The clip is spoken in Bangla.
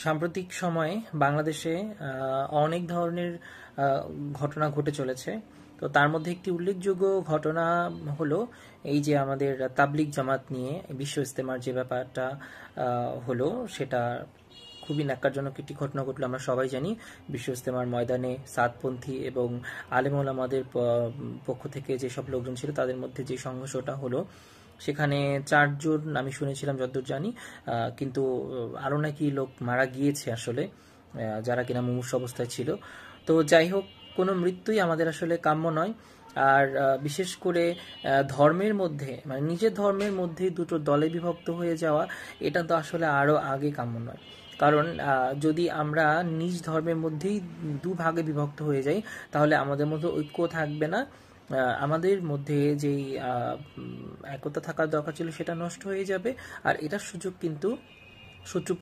সাম্প্রতিক সময়ে বাংলাদেশে অনেক ধরনের ঘটনা ঘটে চলেছে। তো তার মধ্যে একটি উল্লেখযোগ্য ঘটনা হলো এই যে আমাদের তাবলিগ জামাত নিয়ে বিশ্ব ইজতেমার যে ব্যাপারটা হলো, সেটা খুবই ন্যাক্কারজনক একটি ঘটনা ঘটলো। আমরা সবাই জানি বিশ্ব ইজতেমার ময়দানে সাতপন্থী এবং আলেম ওলামাদের পক্ষ থেকে যেসব লোকজন ছিল তাদের মধ্যে যে সংঘর্ষটা হলো, সেখানে 4 জন আমি শুনেছিলাম যতদূর জানি, কিন্তু আরও নাকি লোক মারা গিয়েছে আসলে, যারা কিনা মুমূর্ষু অবস্থায় ছিল। তো যাই হোক, কোনো মৃত্যুই আমাদের আসলে কাম্য নয়। আর বিশেষ করে ধর্মের মধ্যে, মানে নিজের ধর্মের মধ্যে দুটো দলে বিভক্ত হয়ে যাওয়া, এটা তো আসলে আরও আগে কাম্য নয়। কারণ যদি আমরা নিজ ধর্মের মধ্যেই দুভাগে বিভক্ত হয়ে যাই, তাহলে আমাদের মধ্যে ঐক্য থাকবে না। আমাদের মধ্যে যেই একতা থাকার দরকার ছিল সেটা নষ্ট হয়ে যাবে। আর এটার সুযোগ কিন্তু শত্রু